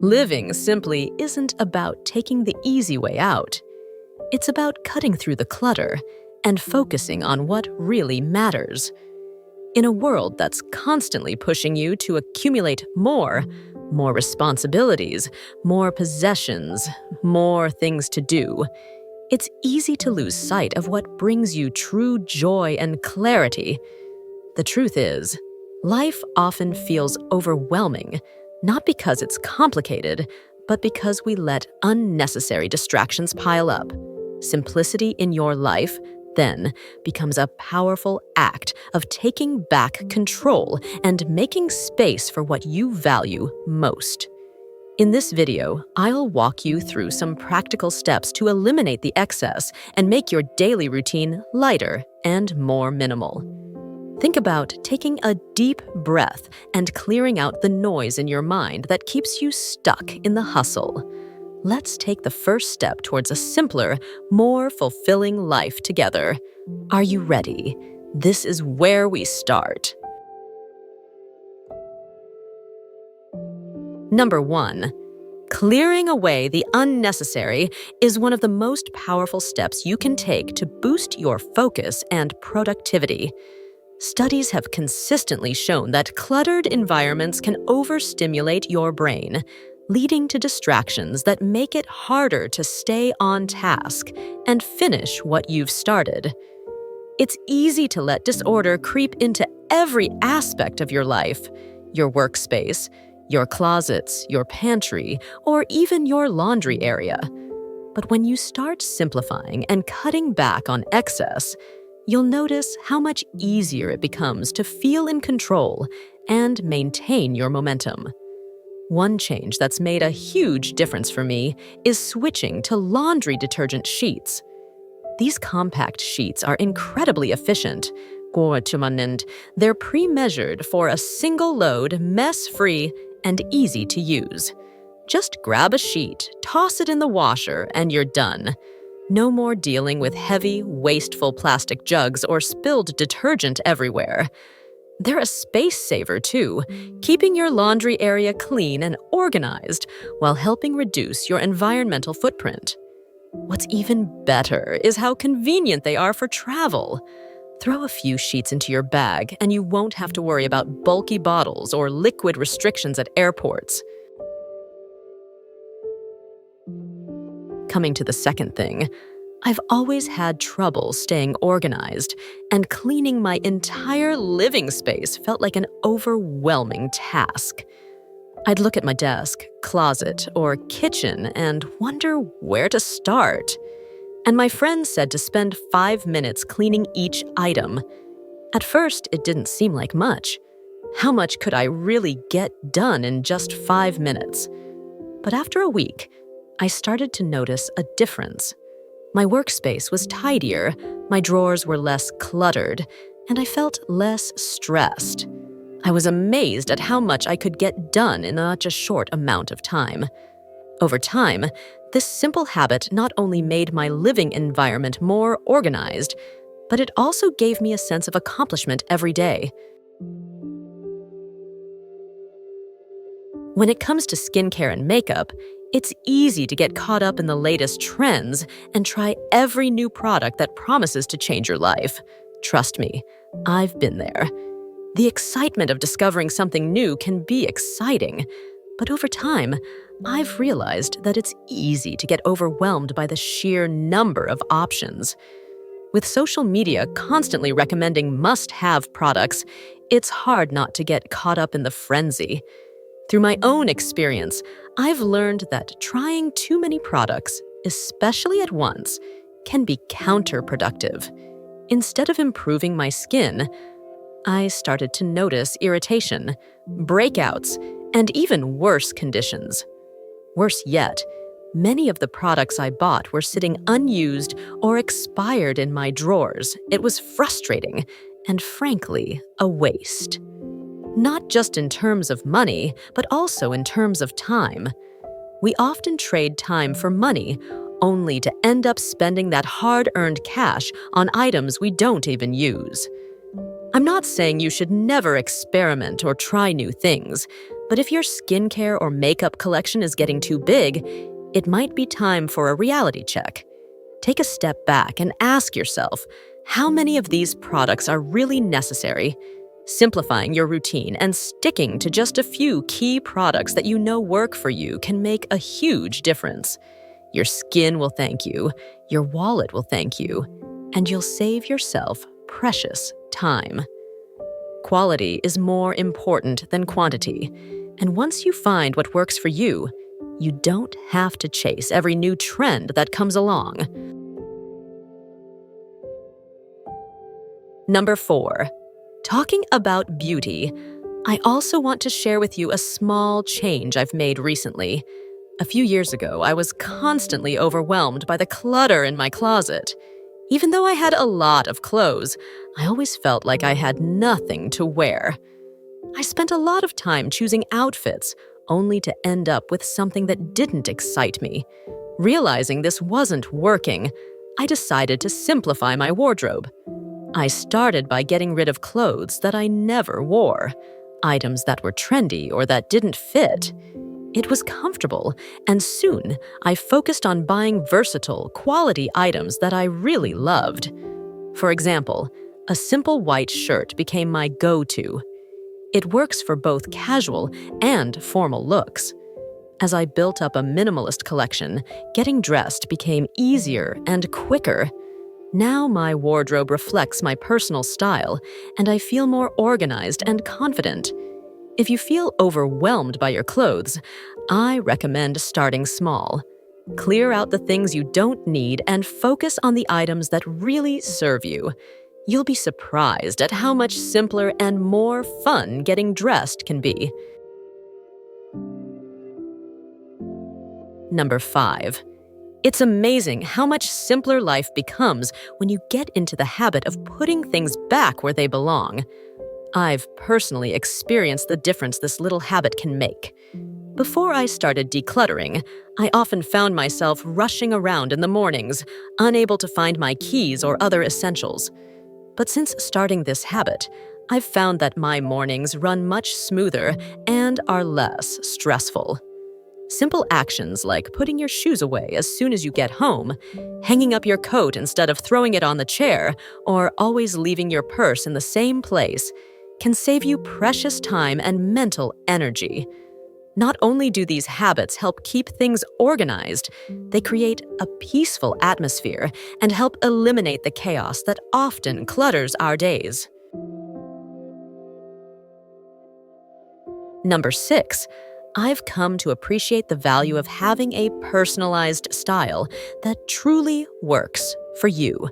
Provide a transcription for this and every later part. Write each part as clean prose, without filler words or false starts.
Living simply isn't about taking the easy way out. It's about cutting through the clutter and focusing on what really matters. In a world that's constantly pushing you to accumulate more responsibilities, more possessions, more things to do, it's easy to lose sight of what brings you true joy and clarity. The truth is, life often feels overwhelming, not because it's complicated, but because we let unnecessary distractions pile up. Simplicity in your life, then, becomes a powerful act of taking back control and making space for what you value most. In this video, I'll walk you through some practical steps to eliminate the excess and make your daily routine lighter and more minimal. Think about taking a deep breath and clearing out the noise in your mind that keeps you stuck in the hustle. Let's take the first step towards a simpler, more fulfilling life together. Are you ready? This is where we start. Number 1. Clearing away the unnecessary is one of the most powerful steps you can take to boost your focus and productivity. Studies have consistently shown that cluttered environments can overstimulate your brain, leading to distractions that make it harder to stay on task and finish what you've started. It's easy to let disorder creep into every aspect of your life, your workspace, your closets, your pantry, or even your laundry area. But when you start simplifying and cutting back on excess, you'll notice how much easier it becomes to feel in control and maintain your momentum. One change that's made a huge difference for me is switching to laundry detergent sheets. These compact sheets are incredibly efficient. They're pre-measured for a single load, mess-free, and easy to use. Just grab a sheet, toss it in the washer, and you're done. No more dealing with heavy, wasteful plastic jugs or spilled detergent everywhere. They're a space saver, too, keeping your laundry area clean and organized while helping reduce your environmental footprint. What's even better is how convenient they are for travel. Throw a few sheets into your bag and you won't have to worry about bulky bottles or liquid restrictions at airports. Coming to the second thing, I've always had trouble staying organized, and cleaning my entire living space felt like an overwhelming task. I'd look at my desk, closet, or kitchen and wonder where to start. And my friend said to spend 5 minutes cleaning each item. At first, it didn't seem like much. How much could I really get done in just 5 minutes? But after a week, I started to notice a difference. My workspace was tidier, my drawers were less cluttered, and I felt less stressed. I was amazed at how much I could get done in such a short amount of time. Over time, this simple habit not only made my living environment more organized, but it also gave me a sense of accomplishment every day. When it comes to skincare and makeup, it's easy to get caught up in the latest trends and try every new product that promises to change your life. Trust me, I've been there. The excitement of discovering something new can be exciting, but over time, I've realized that it's easy to get overwhelmed by the sheer number of options. With social media constantly recommending must-have products, it's hard not to get caught up in the frenzy. Through my own experience, I've learned that trying too many products, especially at once, can be counterproductive. Instead of improving my skin, I started to notice irritation, breakouts, and even worse conditions. Worse yet, many of the products I bought were sitting unused or expired in my drawers. It was frustrating and, frankly, a waste. Not just in terms of money, but also in terms of time. We often trade time for money, only to end up spending that hard-earned cash on items we don't even use. I'm not saying you should never experiment or try new things. But if your skincare or makeup collection is getting too big, it might be time for a reality check. Take a step back and ask yourself, how many of these products are really necessary? Simplifying your routine and sticking to just a few key products that you know work for you can make a huge difference. Your skin will thank you, your wallet will thank you, and you'll save yourself precious time. Quality is more important than quantity, and once you find what works for you, you don't have to chase every new trend that comes along. Number 4. Talking about beauty, I also want to share with you a small change I've made recently. A few years ago, I was constantly overwhelmed by the clutter in my closet. Even though I had a lot of clothes, I always felt like I had nothing to wear. I spent a lot of time choosing outfits, only to end up with something that didn't excite me. Realizing this wasn't working, I decided to simplify my wardrobe. I started by getting rid of clothes that I never wore, items that were trendy or that didn't fit. It was comfortable, and soon I focused on buying versatile, quality items that I really loved. For example, a simple white shirt became my go-to. It works for both casual and formal looks. As I built up a minimalist collection, getting dressed became easier and quicker. Now my wardrobe reflects my personal style, and I feel more organized and confident. If you feel overwhelmed by your clothes, I recommend starting small. Clear out the things you don't need and focus on the items that really serve you. You'll be surprised at how much simpler and more fun getting dressed can be. Number 5. It's amazing how much simpler life becomes when you get into the habit of putting things back where they belong. I've personally experienced the difference this little habit can make. Before I started decluttering, I often found myself rushing around in the mornings, unable to find my keys or other essentials. But since starting this habit, I've found that my mornings run much smoother and are less stressful. Simple actions like putting your shoes away as soon as you get home, hanging up your coat instead of throwing it on the chair, or always leaving your purse in the same place can save you precious time and mental energy. Not only do these habits help keep things organized, they create a peaceful atmosphere and help eliminate the chaos that often clutters our days. Number 6. I've come to appreciate the value of having a personalized style that truly works for you.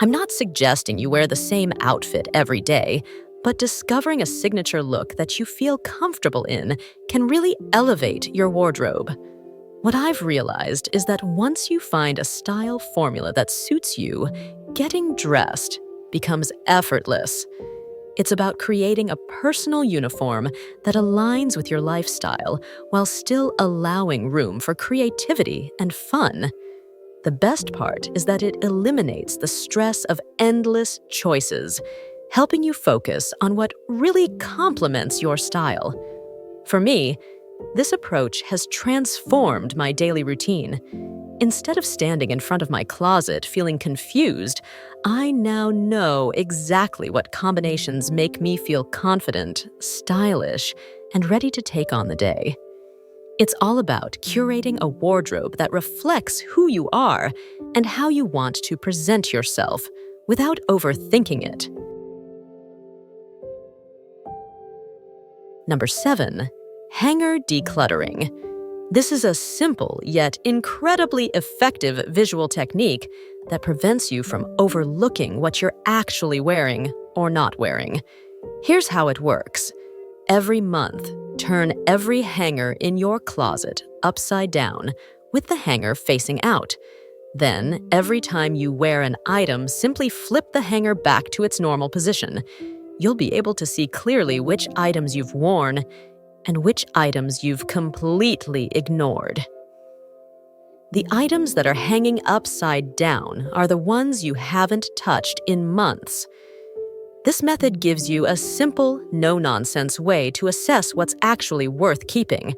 I'm not suggesting you wear the same outfit every day, but discovering a signature look that you feel comfortable in can really elevate your wardrobe. What I've realized is that once you find a style formula that suits you, getting dressed becomes effortless. It's about creating a personal uniform that aligns with your lifestyle while still allowing room for creativity and fun. The best part is that it eliminates the stress of endless choices, helping you focus on what really complements your style. For me, this approach has transformed my daily routine. Instead of standing in front of my closet feeling confused, I now know exactly what combinations make me feel confident, stylish, and ready to take on the day. It's all about curating a wardrobe that reflects who you are and how you want to present yourself without overthinking it. Number 7. Hanger decluttering. This is a simple yet incredibly effective visual technique that prevents you from overlooking what you're actually wearing or not wearing. Here's how it works. Every month, turn every hanger in your closet upside down with the hanger facing out. Then, every time you wear an item, simply flip the hanger back to its normal position. You'll be able to see clearly which items you've worn and which items you've completely ignored. The items that are hanging upside down are the ones you haven't touched in months. This method gives you a simple, no-nonsense way to assess what's actually worth keeping.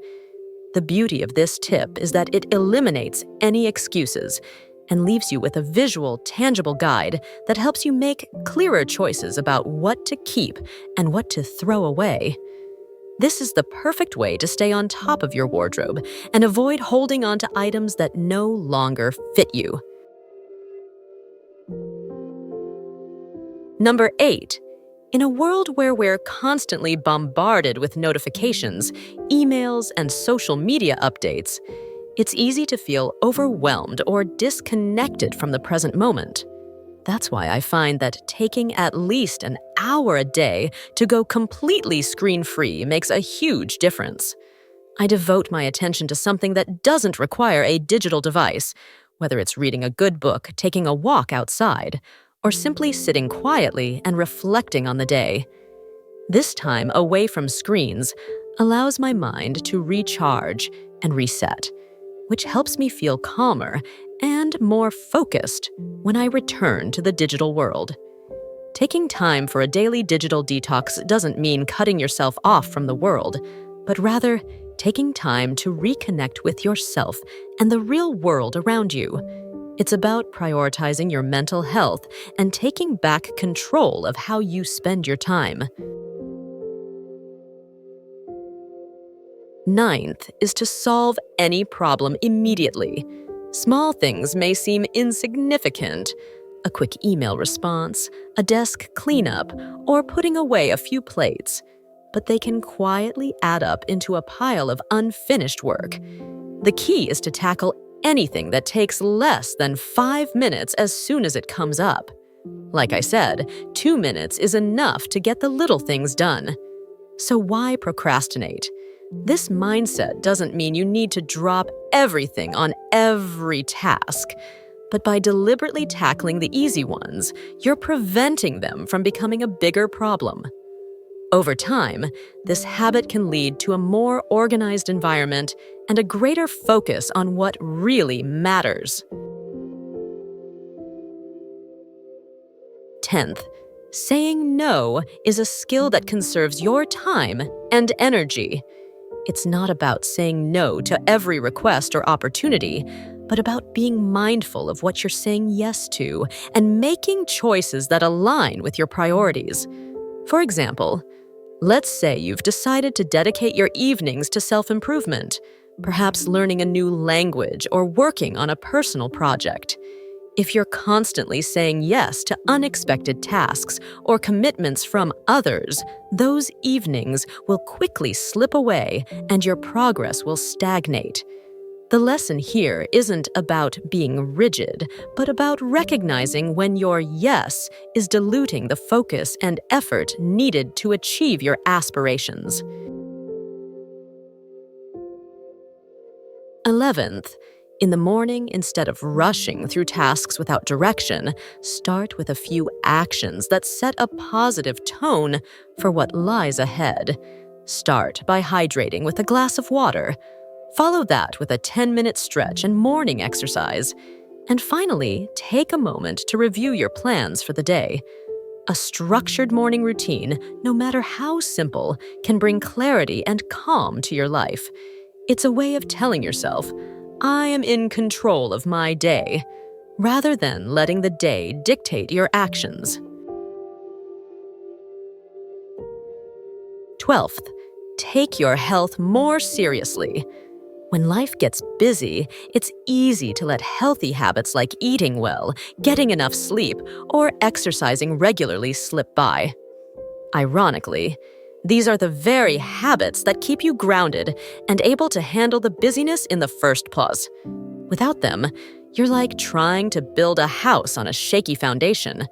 The beauty of this tip is that it eliminates any excuses and leaves you with a visual, tangible guide that helps you make clearer choices about what to keep and what to throw away. This is the perfect way to stay on top of your wardrobe and avoid holding on to items that no longer fit you. Number 8. In a world where we're constantly bombarded with notifications, emails, and social media updates, it's easy to feel overwhelmed or disconnected from the present moment. That's why I find that taking at least an hour a day to go completely screen-free makes a huge difference. I devote my attention to something that doesn't require a digital device, whether it's reading a good book, taking a walk outside, or simply sitting quietly and reflecting on the day. This time away from screens allows my mind to recharge and reset, which helps me feel calmer and more focused when I return to the digital world. Taking time for a daily digital detox doesn't mean cutting yourself off from the world, but rather taking time to reconnect with yourself and the real world around you. It's about prioritizing your mental health and taking back control of how you spend your time. Ninth is to solve any problem immediately. Small things may seem insignificant. A quick email response, a desk cleanup, or putting away a few plates. But they can quietly add up into a pile of unfinished work. The key is to tackle anything that takes less than 5 minutes as soon as it comes up. Like I said, 2 minutes is enough to get the little things done. So why procrastinate? This mindset doesn't mean you need to drop everything on every task. But by deliberately tackling the easy ones, you're preventing them from becoming a bigger problem. Over time, this habit can lead to a more organized environment and a greater focus on what really matters. 10th, saying no is a skill that conserves your time and energy. It's not about saying no to every request or opportunity, but about being mindful of what you're saying yes to and making choices that align with your priorities. For example, let's say you've decided to dedicate your evenings to self-improvement, perhaps learning a new language or working on a personal project. If you're constantly saying yes to unexpected tasks or commitments from others, those evenings will quickly slip away and your progress will stagnate. The lesson here isn't about being rigid, but about recognizing when your yes is diluting the focus and effort needed to achieve your aspirations. 11th, in the morning, instead of rushing through tasks without direction, start with a few actions that set a positive tone for what lies ahead. Start by hydrating with a glass of water. Follow that with a 10-minute stretch and morning exercise. And finally, take a moment to review your plans for the day. A structured morning routine, no matter how simple, can bring clarity and calm to your life. It's a way of telling yourself, I am in control of my day, rather than letting the day dictate your actions. 12th, take your health more seriously. When life gets busy, it's easy to let healthy habits like eating well, getting enough sleep, or exercising regularly slip by. Ironically, these are the very habits that keep you grounded and able to handle the busyness in the first place. Without them, you're like trying to build a house on a shaky foundation.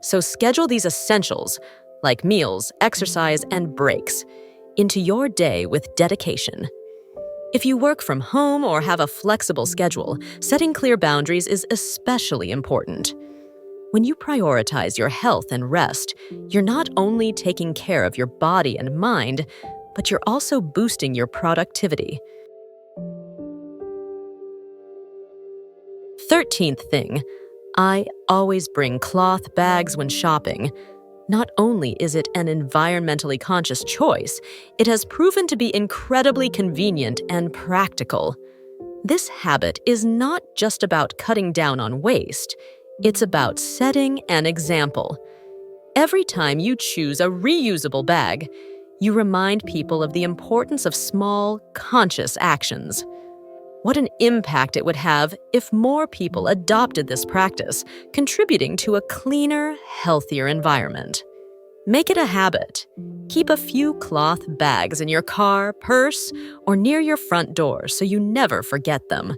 So schedule these essentials, like meals, exercise, and breaks, into your day with dedication. If you work from home or have a flexible schedule, setting clear boundaries is especially important. When you prioritize your health and rest, you're not only taking care of your body and mind, but you're also boosting your productivity. 13th thing, I always bring cloth bags when shopping. Not only is it an environmentally conscious choice, it has proven to be incredibly convenient and practical. This habit is not just about cutting down on waste, it's about setting an example. Every time you choose a reusable bag, you remind people of the importance of small, conscious actions. What an impact it would have if more people adopted this practice, contributing to a cleaner, healthier environment. Make it a habit. Keep a few cloth bags in your car, purse, or near your front door so you never forget them.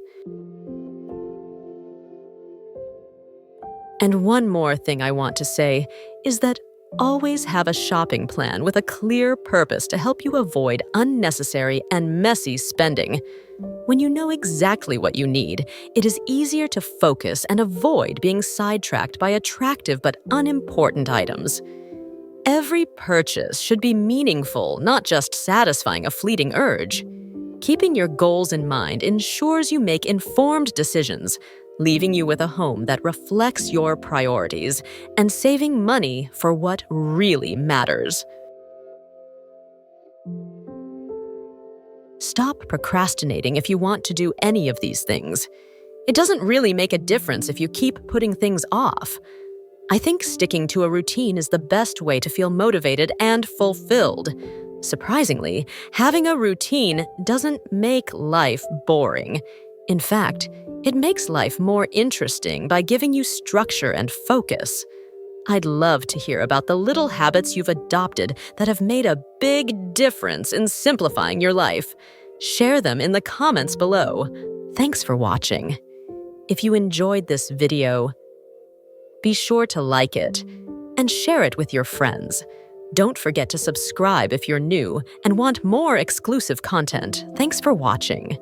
And one more thing I want to say is that always have a shopping plan with a clear purpose to help you avoid unnecessary and messy spending. When you know exactly what you need, it is easier to focus and avoid being sidetracked by attractive but unimportant items. Every purchase should be meaningful, not just satisfying a fleeting urge. Keeping your goals in mind ensures you make informed decisions, leaving you with a home that reflects your priorities and saving money for what really matters. Stop procrastinating if you want to do any of these things. It doesn't really make a difference if you keep putting things off. I think sticking to a routine is the best way to feel motivated and fulfilled. Surprisingly, having a routine doesn't make life boring. In fact, it makes life more interesting by giving you structure and focus. I'd love to hear about the little habits you've adopted that have made a big difference in simplifying your life. Share them in the comments below. Thanks for watching. If you enjoyed this video, be sure to like it and share it with your friends. Don't forget to subscribe if you're new and want more exclusive content. Thanks for watching.